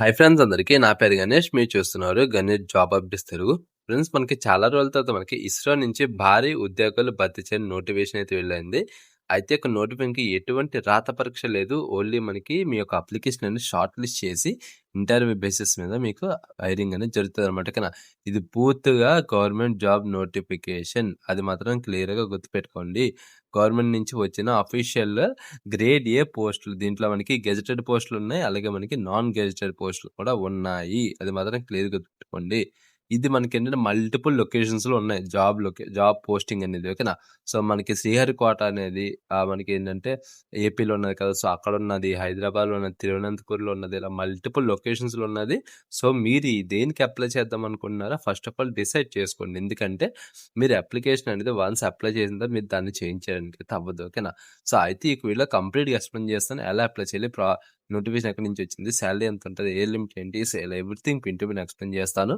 Hi friends అందరికీ. నా పేరు గణేష్. మీరు చూస్తున్నారు Ganesh job updates Telugu. Friends మనకి చాలా రోజుల తర్వాత మనకి ఇస్రో నుంచి భారీ ఉద్యోగాలు భర్తీ చేయని నోటిఫికేషన్ అయితే వెళ్ళింది. అయితే ఒక నోటిఫికేషన్‌కి ఎటువంటి రాత పరీక్ష లేదు. ఓన్లీ మనకి మీ యొక్క అప్లికేషన్ అనేది షార్ట్ లిస్ట్ చేసి ఇంటర్వ్యూ బేసిస్ మీద మీకు హైరింగ్ అనేది జరుగుతదనమాట. ఓకేనా. ఇది పూర్తిగా గవర్నమెంట్ జాబ్ నోటిఫికేషన్. అది మాత్రం క్లియర్‌గా గుర్తుపెట్టుకోండి. గవర్నమెంట్ నుంచి వచ్చిన అఫీషియల్ గ్రేడ్ ఏ పోస్టులు. దీంట్లో మనకి గెజెటెడ్ పోస్టులున్నాయి. అలాగే మనకి నాన్ గెజెటెడ్ పోస్టులు కూడా ఉన్నాయి. అది మాత్రం క్లియర్‌గా గుర్తుపెట్టుకోండి. ఇది మనకేంటంటే మల్టిపుల్ లొకేషన్స్‌లో ఉన్నాయి. జాబ్ పోస్టింగ్ అనేది. ఓకేనా. సో, మనకి శ్రీహరికోట అనేది మనకేంటంటే ఏపీలో ఉన్నది కదా! సో, అక్కడున్నది, హైదరాబాద్‌లో ఉన్నది, తిరువనంతపూర్‌లో ఉన్నది, ఇలా మల్టిపుల్ లొకేషన్స్‌లో ఉన్నది. సో, మీరు దేనికి అప్లై చేద్దాం అనుకుంటున్నారో ఫస్ట్ ఆఫ్ ఆల్ డిసైడ్ చేసుకోండి. ఎందుకంటే మీరు అప్లికేషన్ అనేది వన్స్ అప్లై చేసిన తర్వాత మీరు దాన్ని చేంజ్ చేయడానికి అయితే అవ్వదు. ఓకేనా. సో, అయితే ఈ వీడియోలో కంప్లీట్‌గా ఎక్స్‌ప్లెయిన్ చేస్తాను. ఎలా అప్లై చేయాలి, నోటిఫికేషన్ ఎక్కడి నుంచి వచ్చింది, సాలరీ ఎంత ఉంటది, ఏజ్ లిమిట్ ఏంటి, everything pin to pin explain చేస్తాను.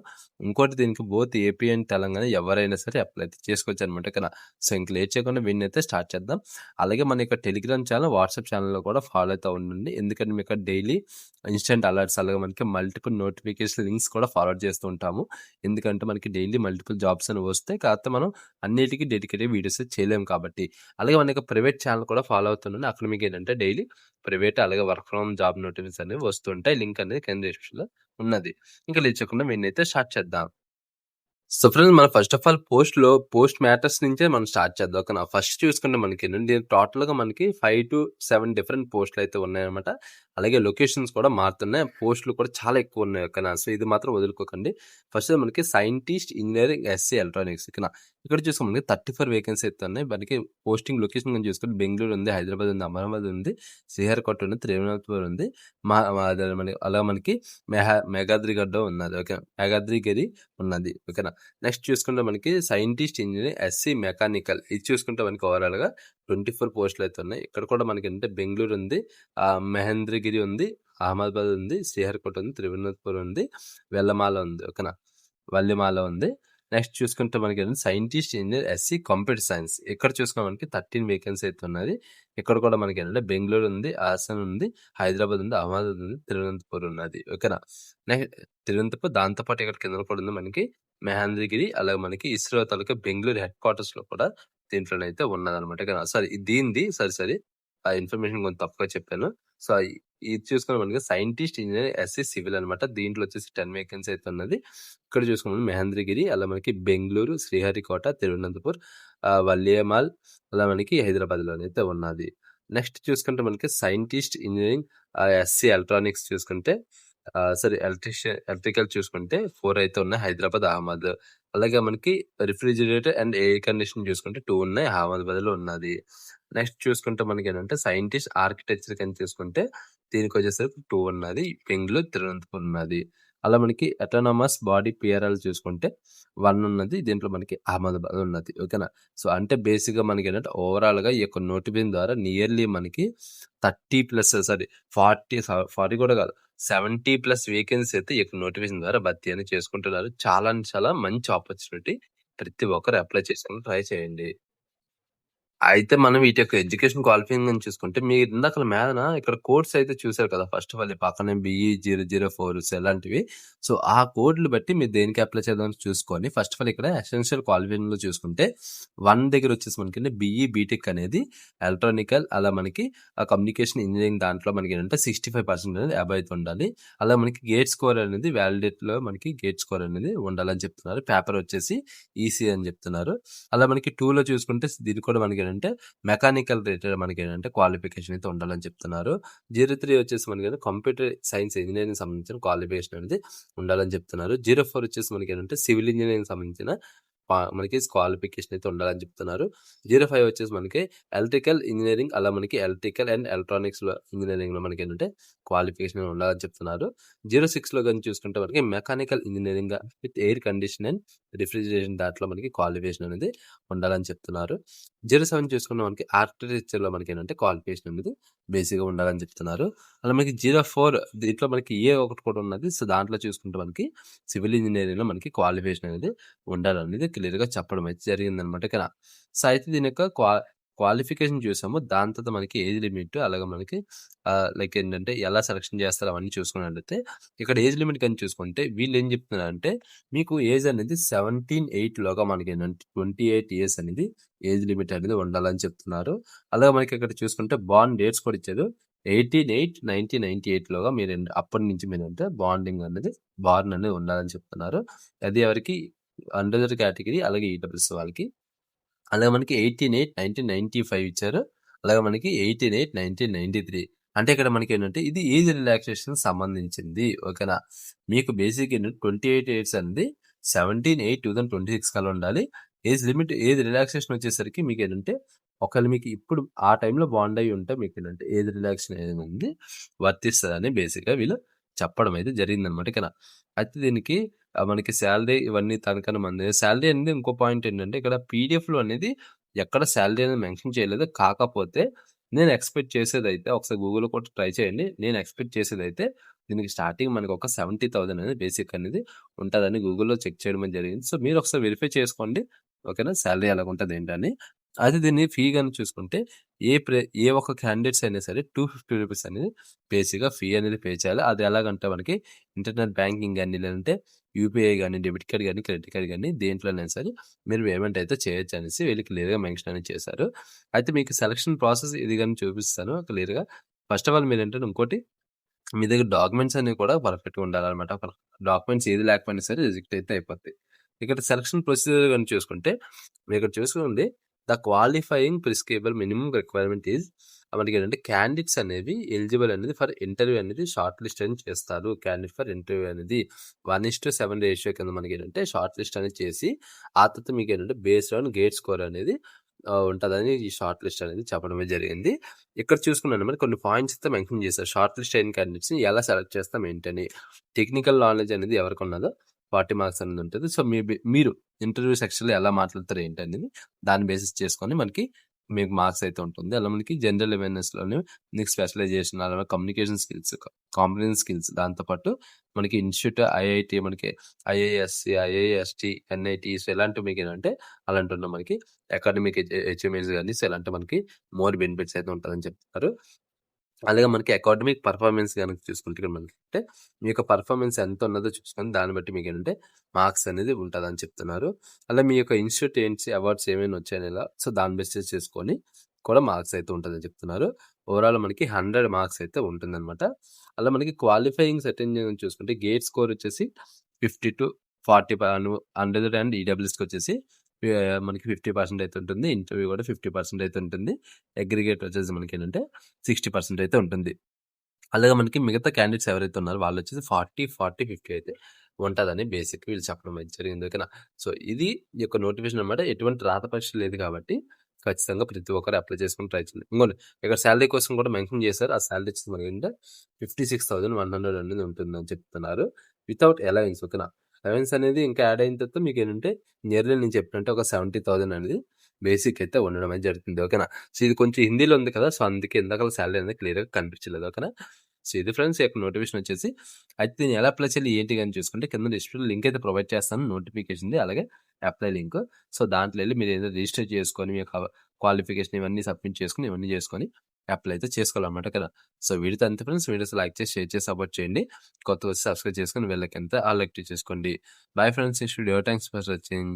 ఇంకోటి దీనికి బోత్ ఏపీ అండ్ తెలంగాణ ఎవరైనా సరే అప్లై అయితే చేసుకోవచ్చనమాట. ఓకేనా. సో, ఇంక లేట్ చేయకుండా వీడినైతే స్టార్ట్ చేద్దాం. అలాగే మన యొక్క టెలిగ్రామ్ ఛానల్, వాట్సాప్ ఛానల్‌లో కూడా ఫాలో అవుతూ ఉండండి. ఎందుకంటే మీకు డైలీ ఇన్‌స్టంట్ అలర్ట్స్, అలాగే మనకి మల్టిపుల్ నోటిఫికేషన్ లింక్స్ కూడా ఫార్వర్డ్ చేస్తూ ఉంటాము. ఎందుకంటే మనకి డైలీ మల్టిపుల్ జాబ్స్ అనేవి వస్తాయి. కాకపోతే మనం అన్నిటికి డెడికేటెడ్ వీడియోస్ చేయలేము కాబట్టి. అలాగే మన యొక్క ప్రైవేట్ ఛానల్ కూడా ఫాలో అవుతుండండి. అక్కడ మీకు ఏంటంటే డైలీ ప్రైవేట్ అలాగే వర్క్ ఫ్రమ్ జాబ్ నోటిఫికేషన్స్ అనేవి వస్తుంటాయి. లింక్ అనేది కింద డిస్క్రిప్షన్‌లో ఉన్నది. ఇంకా లేట్ చేయకుండా వీడినైతే స్టార్ట్ చేద్దాం. సో ఫ్రెండ్స్, మనం first of all post matters నుంచే మనం స్టార్ట్ చేద్దాం. ఓకేనా. ఫస్ట్ చూసుకుంటే మనకేంటంటే టోటల్‌గా మనకి 5-7 డిఫరెంట్ పోస్టులయితే ఉన్నాయన్నమాట. అలాగే లొకేషన్స్ కూడా మారుతున్నాయి. పోస్టులు కూడా చాలా ఎక్కువ ఉన్నాయి. ఓకేనా. సో, ఇది మాత్రం వదులుకోకండి. ఫస్ట్ మనకి సైంటిస్ట్, ఇంజినీరింగ్, ఎస్సీ, ఎలక్ట్రానిక్స్. ఓకేనా. ఇక్కడ చూస్తే మనకి 34 వేకెన్సీ అయితే ఉన్నాయి. మనకి పోస్టింగ్ లొకేషన్ గాని చూసుకుంటే బెంగుళూరు ఉంది, హైదరాబాద్ ఉంది, అహ్మదాబాద్ ఉంది, శ్రీహరికోట ఉంది, తిరువనంతపురం ఉంది. అదే అలా మనకి మేఘాద్రిగడ్డ ఉన్నది. ఓకే. మేఘాద్రిగిరి ఉన్నది. ఓకేనా. నెక్స్ట్ చూసుకుంటే మనకి సైంటిస్ట్, ఇంజినీర్, ఎస్సీ, మెకానికల్. ఇది చూసుకుంటే మనకి ఓవరాల్‌గా 24 పోస్టులు అయితే ఉన్నాయి. ఇక్కడ కూడా మనకి ఏంటంటే బెంగుళూరు ఉంది, మహేంద్రగిరి ఉంది, అహ్మదాబాద్ ఉంది, శ్రీహరికోట ఉంది, తిరువనంతపురం ఉంది, వెల్లమాల ఉంది. ఓకేనా. వల్లిమాల ఉంది. నెక్స్ట్ చూసుకుంటే మనకి scientist, engineer, SC, computer science. ఇక్కడ చూసుకుంటే మనకి 13 వేకెన్సీ అయితే ఉన్నది. ఇక్కడ కూడా మనకి ఏంటంటే బెంగుళూరు ఉంది, హాసన్ ఉంది, హైదరాబాద్ ఉంది, అహ్మదాబాద్ ఉంది, తిరువనంతపురం ఉన్నది. ఓకేనా. తిరువనంతపురం దాంతో పాటు ఇక్కడ కింద కూడా ఉంది మనకి మహేంద్రగిరి. అలాగే మనకి ఇస్రో తాలూకా బెంగుళూరు హెడ్ క్వార్టర్స్‌లో కూడా దీంట్లోనైతే ఉన్నదనమాట. ఓకేనా. సారీ దీనిది సారీ. ఆ ఇన్ఫర్మేషన్ కొంచెం తప్పుగా చెప్పాను. సో, ఇది చూసుకుంటే మనకి సైంటిస్ట్, ఇంజినీర్, ఎస్సీ, సివిల్ అనమాట. దీంట్లో వచ్చేసి 10 వేకెన్సీ అయితే ఉన్నది. ఇక్కడ చూసుకుంటే మహేంద్రగిరి, అలా మనకి బెంగుళూరు, శ్రీహరికోట, తిరువనంతపూర్, వల్లియమాల్, అలా మనకి హైదరాబాద్‌లోనైతే ఉన్నది. నెక్స్ట్ చూసుకుంటే మనకి సైంటిస్ట్, ఇంజినీరింగ్, ఎస్సీ, ఎలక్ట్రానిక్స్ చూసుకుంటే ఎలక్ట్రికల్ చూసుకుంటే 4 అయితే ఉన్నాయి. హైదరాబాద్, అహ్మద్. అలాగే మనకి రిఫ్రిజిరేటర్ అండ్ ఎయిర్ కండిషనింగ్ చూసుకుంటే 2 ఉన్నాయి. అహ్మదాబాద్‌లో ఉన్నది. నెక్స్ట్ చూసుకుంటే మనకేంటంటే సైంటిస్ట్, ఆర్కిటెక్చర్ కింద చూసుకుంటే దీనికొచ్చేసరికి 2 ఉన్నది. బెంగుళూరు, తిరువనంతపురం ఉన్నది. అలా మనకి అటానమస్ బాడీ పిఆర్ఎల్ చూసుకుంటే 1 ఉన్నది. దీంట్లో మనకి అహ్మదాబాద్ ఉన్నది. ఓకేనా. సో, అంటే బేసిక్‌గా మనకేంటంటే ఓవరాల్‌గా ఈ యొక్క నోటిఫికేషన్ ద్వారా నియర్లీ మనకి 40 కూడా కాదు, 70+ వేకెన్సీ అయితే ఈ యొక్క నోటిఫికేషన్ ద్వారా భర్తీ అనేది చేసుకుంటున్నారు. చాలా అంటే చాలా మంచి ఆపర్చునిటీ. ప్రతి ఒక్కరు అప్లై చేసుకోవడానికి ట్రై చేయండి. అయితే మనం వీటి యొక్క ఎడ్యుకేషన్ క్వాలిఫికేషన్ గాని చూసుకుంటే, మీరు ఇందాకల మీదన ఇక్కడ కోడ్స్ అయితే చూసారు కదా! ఫస్ట్ ఆఫ్ ఆల్ ఈ పక్కనే BE 004 అలాంటివి. సో, ఆ కోడ్‌లు బట్టి మీరు దేనికి అప్లై చేద్దామని చూసుకొని, ఫస్ట్ ఆఫ్ ఆల్ ఇక్కడ ఎసెన్షియల్ క్వాలిఫికేషన్‌లో చూసుకుంటే 1 దగ్గర వచ్చేసి మనకి BE బీటెక్ అనేది ఎలక్ట్రానికల్, అలా మనకి కమ్యూనికేషన్ ఇంజినీరింగ్ దాంట్లో మనకేంటంటే 65% అనేది అబోవ్ అయితే ఉండాలి. అలా మనకి గేట్ స్కోర్ అనేది వాలిడేట్‌లో మనకి గేట్ స్కోర్ అనేది ఉండాలని చెప్తున్నారు. పేపర్ వచ్చేసి ఈసీ అని చెప్తున్నారు. అలా మనకి 2లో చూసుకుంటే దీనికి కూడా మనకేంటంటే మెకానికల్ రిలేటెడ్ మనకేంటంటే క్వాలిఫికేషన్ అయితే ఉండాలని చెప్తున్నారు. 03 వచ్చేసి మనకి కంప్యూటర్ సైన్స్ ఇంజినీరింగ్ సంబంధించిన క్వాలిఫికేషన్ అనేది ఉండాలని చెప్తున్నారు. 04 వచ్చేసి మనకేంటంటే సివిల్ ఇంజినీరింగ్ సంబంధించిన మనకి క్వాలిఫికేషన్ అయితే ఉండాలని చెప్తున్నారు. 05 వచ్చేసి మనకి ఎలక్ట్రికల్ ఇంజినీరింగ్, అలా మనకి ఎలక్ట్రికల్ అండ్ ఎలక్ట్రానిక్స్‌లో ఇంజినీరింగ్‌లో మనకేంటంటే క్వాలిఫికేషన్ ఉండాలని చెప్తున్నారు. 06లో గాని చూసుకుంటే మనకి mechanical engineering with air condition and refrigeration దాంట్లో మనకి క్వాలిఫికేషన్ అనేది ఉండాలని చెప్తున్నారు. 07 చూసుకున్న మనకి ఆర్కిటెక్చర్‌లో మనకేంటంటే క్వాలిఫికేషన్ అనేది బేసిక్‌గా ఉండాలని చెప్తున్నారు. అలా మనకి 04 దీంట్లో మనకి ఏ ఒకటి కూడా ఉన్నది. సో, దాంట్లో చూసుకుంటే మనకి సివిల్ ఇంజినీరింగ్‌లో మనకి క్వాలిఫికేషన్ అనేది ఉండాలనేది క్లియర్‌గా చెప్పడం అయితే జరిగిందనమాట. ఓకేనా. సో, అయితే దీని యొక్క క్వాలిఫికేషన్ చూసాము. దాని తర్వాత మనకి ఏజ్ లిమిట్ అలాగే మనకి లైక్ ఏంటంటే ఎలా సెలక్షన్ చేస్తారో అవన్నీ చూసుకున్నట్లయితే ఇక్కడ ఏజ్ లిమిట్ గాని చూసుకుంటే వీళ్ళేం చెప్తున్నారంటే మీకు ఏజ్ అనేది 17, 8 లోగా మనకేంటంటే 28 ఇయర్స్ అనేది ఏజ్ లిమిట్ అనేది ఉండాలని చెప్తున్నారు. అలాగే మనకి ఇక్కడ చూసుకుంటే బాండ్ డేట్స్ కూడా ఇచ్చారు. 18/8/1998 లోగా మీరు అప్పటి నుంచి మీరంటే బాండింగ్ అనేది బార్న్ అనేది ఉండాలని చెప్తున్నారు. అది ఎవరికి అండర్ కేటగిరీ అలాగే ఈడబ్ల్యూఎస్ వాళ్ళకి. అలాగే మనకి 18/8/1995 ఇచ్చారు. అలాగే మనకి 18/8/1993 అంటే ఇక్కడ మనకి ఏంటంటే ఇది ఏజ్ రిలాక్సేషన్ సంబంధించింది. ఓకేనా. మీకు బేసిక్ ఏంటంటే 28 ఇయర్స్ అనేది 17/8/2026 కల్లా ఉండాలి. ఏజ్ రిలాక్సేషన్ వచ్చేసరికి మీకు ఏంటంటే ఒకవేళ మీకు ఇప్పుడు ఆ టైంలో బాండ్ అయ్యి ఉంటే మీకు ఏంటంటే ఏజ్ రిలాక్సేషన్ అనేది వర్తిస్తుందని బేసిక్గా వీళ్ళు చెప్పడం అయితే జరిగిందనమాట. ఇక్కడ అయితే దీనికి మనకి శాలరీ ఇవన్నీ తనకన్నా మంది శాలరీ అనేది ఇంకో పాయింట్ ఏంటంటే ఇక్కడ పీడిఎఫ్లో అనేది ఎక్కడ శాలరీ అనేది మెన్షన్ చేయలేదు. కాకపోతే నేను ఎక్స్పెక్ట్ చేసేదైతే ఒకసారి గూగుల్లో కూడా ట్రై చేయండి. నేను ఎక్స్పెక్ట్ చేసేదైతే దీనికి స్టార్టింగ్ మనకు ఒక 70,000 అనేది బేసిక్ అనేది ఉంటుందని గూగుల్లో చెక్ చేయడం జరిగింది. సో మీరు ఒకసారి వెరిఫై చేసుకోండి. ఓకేనా. శాలరీ ఎలాగుంటుంది ఏంటని. అయితే దీన్ని ఫీ గాని చూసుకుంటే ఏ ఒక్క క్యాండిడేట్స్ అయినా సరే రూ. 250 అనేది బేసిక్‌గా ఫీ అనేది పే చేయాలి. అది ఎలాగంటే మనకి ఇంటర్నెట్ బ్యాంకింగ్ గాని లేదంటే యూపీఐ గాని, డెబిట్ కార్డ్ గాని, క్రెడిట్ కార్డ్ గాని దేంట్లోనైనా సరే మీరు పేమెంట్ అయితే చేయొచ్చు అనేసి వీళ్ళు క్లియర్‌గా మెన్షన్ అనేది చేశారు. అయితే మీకు సెలక్షన్ ప్రాసెస్ ఇది గాని చూపిస్తాను క్లియర్‌గా. ఫస్ట్ ఆఫ్ ఆల్ మీరేంటంటే ఇంకోటి మీ దగ్గర డాక్యుమెంట్స్ అనేవి కూడా పర్ఫెక్ట్‌గా ఉండాలనమాట. డాక్యుమెంట్స్ ఏది లేకపోయినా సరే రిజెక్ట్ అయితే అయిపోద్ది. ఇక్కడ సెలక్షన్ ప్రొసీజర్ గాని చూసుకుంటే మీరు ఇక్కడ చూసుకోండి. The qualifying prescribable minimum requirement is మనకి ఏంటంటే క్యాండిడేట్స్ అనేవి ఎలిజిబుల్ అనేది ఫర్ ఇంటర్వ్యూ అనేది షార్ట్ లిస్ట్ అని చేస్తారు. క్యాండిడేట్ ఫర్ ఇంటర్వ్యూ అనేది 1:7 రేషియో కింద మనకి ఏంటంటే షార్ట్ లిస్ట్ అనేది చేసి ఆ తర్వాత మీకు ఏంటంటే బేస్డ్ ఆన్ గేట్ స్కోర్ అనేది ఉంటుందని ఈ షార్ట్ లిస్ట్ అనేది చెప్పడమే జరిగింది. ఇక్కడ చూసుకున్నాను మరి కొన్ని పాయింట్స్ అయితే మెన్షన్ చేశారు. షార్ట్ లిస్ట్ అయిన క్యాండిడేట్స్ని ఎలా సెలెక్ట్ చేస్తాం ఏంటని. టెక్నికల్ నాలెడ్జ్ అనేది ఎవరికి ఉన్నదో 40 మార్క్స్ అనేది ఉంటుంది. సో మీరు ఇంటర్వ్యూ సెక్షన్లో ఎలా మాట్లాడతారు ఏంటనేది దాన్ని బేసిస్ చేసుకొని మనకి మీకు మార్క్స్ అయితే ఉంటుంది. అలా మనకి జనరల్ అవేర్నెస్లోనే మీకు స్పెషలైజేషన్ అలాగే కమ్యూనికేషన్ స్కిల్స్, కాంప్రహెన్షన్ స్కిల్స్ దాంతోపాటు మనకి ఇన్స్టిట్యూట్ ఐఐటి మనకి ఐఐఎస్సి, ఐఐఎస్టి, ఎన్ఐటీస్ ఇలాంటివి మీకు ఏంటంటే అలాంటి మనకి అకాడమిక్ అచీవ్మెంట్స్ కానీ సో ఇలాంటి మనకి మోర్ బెనిఫిట్స్ అయితే ఉంటుందని చెప్తున్నారు. అలాగే మనకి అకాడమిక్ పర్ఫార్మెన్స్ కనుక చూసుకుంటే ఇక్కడ మనకి అంటే మీ యొక్క పర్ఫార్మెన్స్ ఎంత ఉన్నదో చూసుకొని దాన్ని బట్టి మీకు ఏంటంటే మార్క్స్ అనేది ఉంటుందని చెప్తున్నారు. అలా మీ యొక్క ఇన్స్టిట్యూట్ ఏంటి అవార్డ్స్ ఏమైనా వచ్చాయని ఇలా సో దాన్ని బేస్ చేసుకొని కూడా మార్క్స్ అయితే ఉంటుందని చెప్తున్నారు. ఓవరాల్ మనకి 100 మార్క్స్ అయితే ఉంటుందన్నమాట. అలా మనకి క్వాలిఫైయింగ్ సెటింగ్ చూసుకుంటే గేట్ స్కోర్ వచ్చేసి 50-40 అండర్ అండ్ ఈడబ్ల్యూఎస్కి వచ్చేసి మనకి 50% అయితే ఉంటుంది. ఇంటర్వ్యూ కూడా 50% అయితే ఉంటుంది. అగ్రిగేట్ వచ్చేసి మనకి ఏంటంటే 60% అయితే ఉంటుంది. అలాగే మనకి మిగతా క్యాండిడేట్స్ ఎవరైతే ఉన్నారో వాళ్ళు వచ్చేసి 40-50 అయితే ఉంటుందని బేసిక్ వీళ్ళు చెప్పడం అయితే జరిగింది. ఓకేనా. సో ఇది ఈ యొక్క నోటిఫికేషన్ అనమాట. ఎటువంటి రాత పరీక్ష లేదు కాబట్టి ఖచ్చితంగా ప్రతి ఒక్కరు అప్లై చేసుకుని ట్రై చేయండి. ఇంకోటి ఇక్కడ శాలరీ కోసం కూడా మెన్షన్ చేశారు. ఆ శాలరీ వచ్చేసి మనకి ఏంటంటే 56,100 అనేది ఉంటుందని చెప్తున్నారు వితౌట్ అలవెన్స్. ఓకేనా. అలవెన్స్ అనేది ఇంకా యాడ్ అయిన తర్వాత మీకు ఏంటంటే నియర్లీ నేను చెప్పినట్టు ఒక 70,000 అనేది బేసిక్ అయితే ఉండడం అయితే జరుగుతుంది. ఓకేనా. సో ఇది కొంచెం హిందీలో ఉంది కదా. సో అందుకే ఇందాక శాలరీ అనేది క్లియర్గా కనిపించలేదు. ఓకేనా. సో ఇది ఫ్రెండ్స్ ఈ యొక్క నోటిఫికేషన్ వచ్చేసి అయితే నేను ఎలా అప్లై చేయాలి ఏంటి అని చూసుకుంటే కింద డిస్క్రిప్షన్ లింక్ అయితే ప్రొవైడ్ చేస్తాను నోటిఫికేషన్ది అలాగే అప్లై లింక్. సో దాంట్లో వెళ్ళి మీరు ఏదో రిజిస్టర్ చేసుకొని మీ యొక్క క్వాలిఫికేషన్ ఇవన్నీ సబ్మిట్ చేసుకుని ఇవన్నీ చేసుకొని అప్లై అయితే చేసుకోవాలన్నమాట కదా. సో వీడితో అంతే ఫ్రెండ్స్. వీడియోస్ లైక్ చేసి షేర్ చేసి సపోర్ట్ చేయండి. కొత్తగా వచ్చి సబ్స్క్రైబ్ చేసుకొని వెళ్ళకంతా ఆల్ యాక్టివ్ చేసుకోండి. Bye friends. Thanks for watching.